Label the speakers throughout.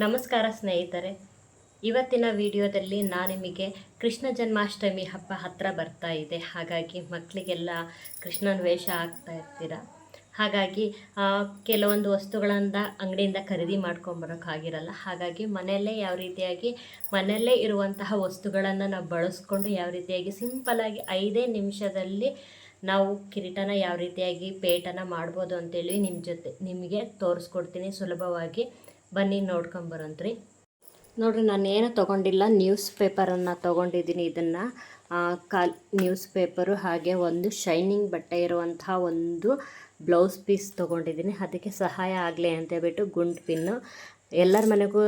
Speaker 1: ನಮಸ್ಕಾರ ಸ್ನೇಹಿತರೆ. ಇವತ್ತಿನ ವಿಡಿಯೋದಲ್ಲಿ ನಾನು ನಿಮಗೆ ಕೃಷ್ಣ ಜನ್ಮಾಷ್ಟಮಿ ಹಬ್ಬ ಹತ್ತಿರ ಬರ್ತಾ ಇದೆ. ಹಾಗಾಗಿ ಮಕ್ಕಳಿಗೆಲ್ಲ ಕೃಷ್ಣನ ವೇಷ ಆಗ್ತಾ ಇರ್ತೀರ. ಹಾಗಾಗಿ ಕೆಲವೊಂದು ವಸ್ತುಗಳನ್ನು ಅಂಗಡಿಯಿಂದ ಖರೀದಿ ಮಾಡ್ಕೊಂಬರೋಕ್ಕಾಗಿರಲ್ಲ. ಹಾಗಾಗಿ ಮನೆಯಲ್ಲೇ ಯಾವ ರೀತಿಯಾಗಿ ಮನೆಯಲ್ಲೇ ಇರುವಂತಹ ವಸ್ತುಗಳನ್ನು ನಾವು ಬಳಸ್ಕೊಂಡು ಯಾವ ರೀತಿಯಾಗಿ ಸಿಂಪಲ್ಲಾಗಿ 5 ನಿಮಿಷದಲ್ಲಿ ನಾವು ಕಿರೀಟನ ಯಾವ ರೀತಿಯಾಗಿ ಪೇಟನ ಮಾಡ್ಬೋದು ಅಂತೇಳಿ ನಿಮಗೆ ತೋರಿಸ್ಕೊಡ್ತೀನಿ ಸುಲಭವಾಗಿ. ಬನ್ನಿ ನೋಡ್ಕೊಂಬರಂತ್ರಿ. ನೋಡಿರಿ, ನಾನೇನು ತೊಗೊಂಡಿಲ್ಲ, ನ್ಯೂಸ್ ಪೇಪರನ್ನು ತೊಗೊಂಡಿದ್ದೀನಿ. ಇದನ್ನು ನ್ಯೂಸ್ ಪೇಪರು ಹಾಗೆ ಒಂದು ಶೈನಿಂಗ್ ಬಟ್ಟೆ ಇರುವಂತಹ ಒಂದು ಬ್ಲೌಸ್ ಪೀಸ್ ತೊಗೊಂಡಿದ್ದೀನಿ. ಅದಕ್ಕೆ ಸಹಾಯ ಆಗಲಿ ಅಂತೇಳ್ಬಿಟ್ಟು ಗುಂಡು ಪಿನ್ನು, ಎಲ್ಲರ ಮನೆಗೂ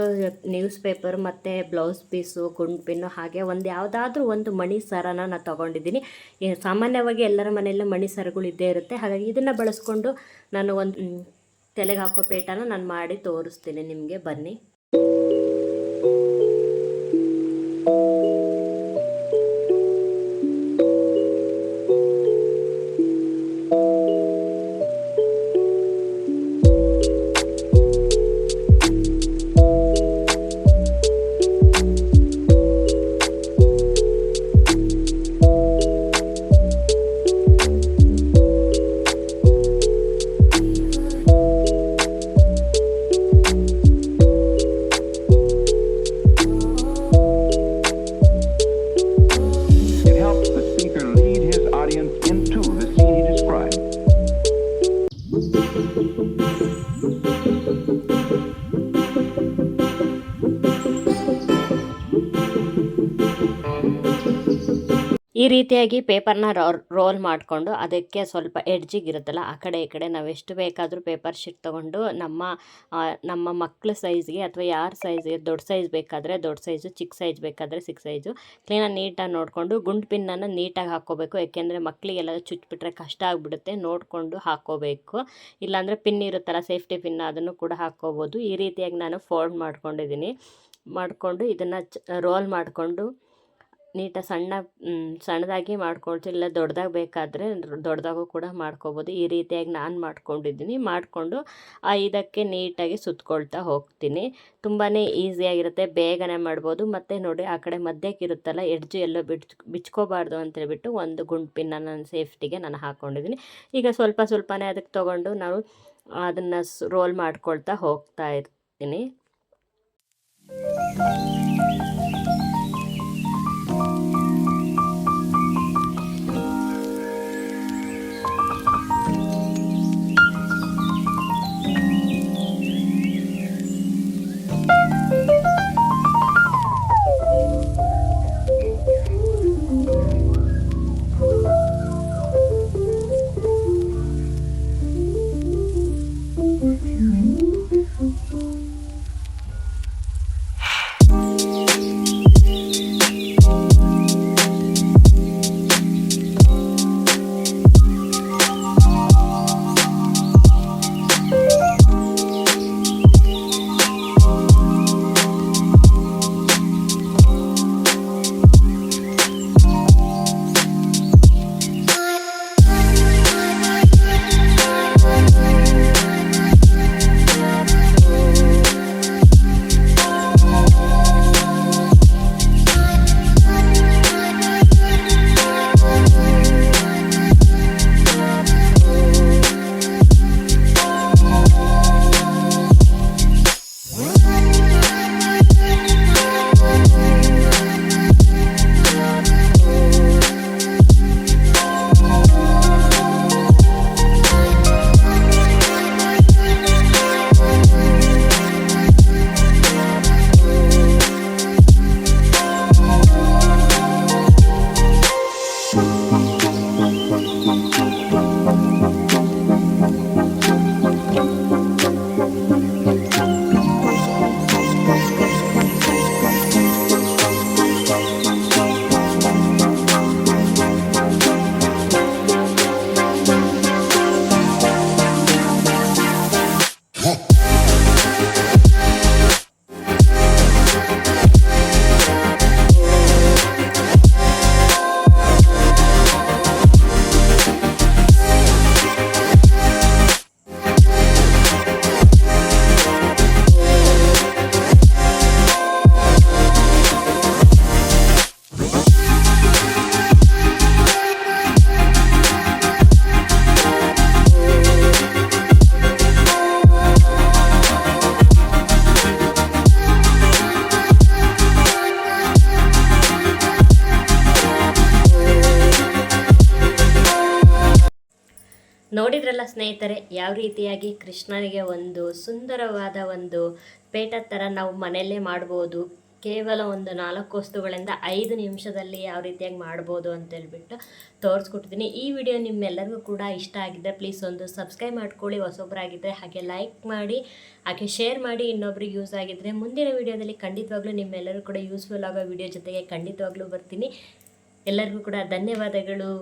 Speaker 1: ನ್ಯೂಸ್ ಪೇಪರ್ ಮತ್ತು ಬ್ಲೌಸ್ ಪೀಸು, ಗುಂಡು ಪಿನ್ನು, ಹಾಗೆ ಯಾವುದಾದ್ರೂ ಒಂದು ಮಣಿ ಸರನ ನಾನು ತೊಗೊಂಡಿದ್ದೀನಿ. ಸಾಮಾನ್ಯವಾಗಿ ಎಲ್ಲರ ಮನೆಯಲ್ಲೂ ಮಣಿ ಸರಗಳು ಇದ್ದೇ ಇರುತ್ತೆ. ಹಾಗಾಗಿ ಇದನ್ನು ಬಳಸ್ಕೊಂಡು ನಾನು ಒಂದು ತಲೆಗೆ ಹಾಕೋ ಪೇಟನ ನಾನು ಮಾಡಿ ತೋರಿಸ್ತೀನಿ ನಿಮಗೆ. ಬನ್ನಿ.
Speaker 2: Into the scene he described.
Speaker 1: ಈ ರೀತಿಯಾಗಿ ಪೇಪರ್ನ ರೋಲ್ ಮಾಡಿಕೊಂಡು ಅದಕ್ಕೆ ಸ್ವಲ್ಪ ಎಡ್ಜಿಗಿರುತ್ತಲ್ಲ, ಆ ಕಡೆ ಈ ಕಡೆ ನಾವು ಎಷ್ಟು ಬೇಕಾದರೂ ಪೇಪರ್ ಶೀಟ್ ತೊಗೊಂಡು ನಮ್ಮ ಮಕ್ಕಳ ಸೈಜ್ಗೆ ಅಥವಾ ಯಾರ ಸೈಜ್ಗೆ, ದೊಡ್ಡ ಸೈಜ್ ಬೇಕಾದರೆ ದೊಡ್ಡ ಸೈಜು, ಚಿಕ್ಕ ಸೈಜ್ ಬೇಕಾದರೆ ಚಿಕ್ಕ ಸೈಜು ಕ್ಲೀನಾಗಿ ನೀಟಾಗಿ ನೋಡಿಕೊಂಡು ಗುಂಡು ಪಿನ್ನನ್ನು ನೀಟಾಗಿ ಹಾಕ್ಕೋಬೇಕು. ಯಾಕೆಂದರೆ ಮಕ್ಕಳಿಗೆಲ್ಲ ಚುಚ್ಚಿಬಿಟ್ರೆ ಕಷ್ಟ ಆಗಿಬಿಡುತ್ತೆ, ನೋಡಿಕೊಂಡು ಹಾಕ್ಕೋಬೇಕು. ಇಲ್ಲಾಂದರೆ ಪಿನ್ ಇರುತ್ತಲ್ಲ, ಸೇಫ್ಟಿ ಪಿನ್, ಅದನ್ನು ಕೂಡ ಹಾಕ್ಕೋಬೋದು. ಈ ರೀತಿಯಾಗಿ ನಾನು ಫೋಲ್ಡ್ ಮಾಡಿಕೊಂಡು ಇದನ್ನು ರೋಲ್ ಮಾಡಿಕೊಂಡು ನೀಟಾಗಿ ಸಣ್ಣದಾಗಿ ಮಾಡ್ಕೊಳ್ತೀನಿ. ಇಲ್ಲ ದೊಡ್ಡದಾಗಿ ಬೇಕಾದರೆ ದೊಡ್ಡದಾಗೂ ಕೂಡ ಮಾಡ್ಕೋಬೋದು. ಈ ರೀತಿಯಾಗಿ ನಾನು ಮಾಡ್ಕೊಂಡಿದ್ದೀನಿ. ಮಾಡಿಕೊಂಡು ಇದಕ್ಕೆ ನೀಟಾಗಿ ಸುತ್ಕೊಳ್ತಾ ಹೋಗ್ತೀನಿ. ತುಂಬಾ ಈಸಿಯಾಗಿರುತ್ತೆ, ಬೇಗನೆ ಮಾಡ್ಬೋದು. ಮತ್ತು ನೋಡಿ, ಆ ಕಡೆ ಮಧ್ಯಕ್ಕೆ ಇರುತ್ತಲ್ಲ ಎಡ್ಜು ಎಲ್ಲೋ ಬಿಚ್ಕೋಬಾರ್ದು ಅಂತೇಳ್ಬಿಟ್ಟು ಒಂದು ಗುಂಡು ಪಿನ್ನ ನನ್ನ ಸೇಫ್ಟಿಗೆ ನಾನು ಹಾಕ್ಕೊಂಡಿದ್ದೀನಿ. ಈಗ ಸ್ವಲ್ಪನೇ ಅದಕ್ಕೆ ತೊಗೊಂಡು ನಾವು ಅದನ್ನು ರೋಲ್ ಮಾಡ್ಕೊಳ್ತಾ ಹೋಗ್ತಾ ಇರ್ತೀನಿ. ನೋಡಿದ್ರಲ್ಲ ಸ್ನೇಹಿತರೆ, ಯಾವ ರೀತಿಯಾಗಿ ಕೃಷ್ಣನಿಗೆ ಒಂದು ಸುಂದರವಾದ ಒಂದು ಪೇಟ ಥರ ನಾವು ಮನೆಯಲ್ಲೇ ಮಾಡ್ಬೋದು. ಕೇವಲ ಒಂದು 4 ವಸ್ತುಗಳಿಂದ 5 ನಿಮಿಷದಲ್ಲಿ ಯಾವ ರೀತಿಯಾಗಿ ಮಾಡ್ಬೋದು ಅಂತೇಳ್ಬಿಟ್ಟು ತೋರಿಸ್ಕೊಟ್ಟಿದ್ದೀನಿ. ಈ ವಿಡಿಯೋ ನಿಮ್ಮೆಲ್ಲರಿಗೂ ಕೂಡ ಇಷ್ಟ ಆಗಿದ್ದರೆ ಪ್ಲೀಸ್ ಒಂದು ಸಬ್ಸ್ಕ್ರೈಬ್ ಮಾಡ್ಕೊಳ್ಳಿ, ಹೊಸೊಬ್ಬರಾಗಿದ್ದರೆ ಹಾಗೆ ಲೈಕ್ ಮಾಡಿ, ಹಾಗೆ ಶೇರ್ ಮಾಡಿ ಇನ್ನೊಬ್ರಿಗೆ ಯೂಸ್ ಆಗಿದ್ದರೆ. ಮುಂದಿನ ವಿಡಿಯೋದಲ್ಲಿ ಖಂಡಿತವಾಗ್ಲೂ ನಿಮ್ಮೆಲ್ಲರೂ ಕೂಡ ಯೂಸ್ಫುಲ್ ಆಗೋ ವಿಡಿಯೋ ಜೊತೆಗೆ ಖಂಡಿತವಾಗ್ಲೂ ಬರ್ತೀನಿ. ಎಲ್ಲರಿಗೂ ಕೂಡ ಧನ್ಯವಾದಗಳು.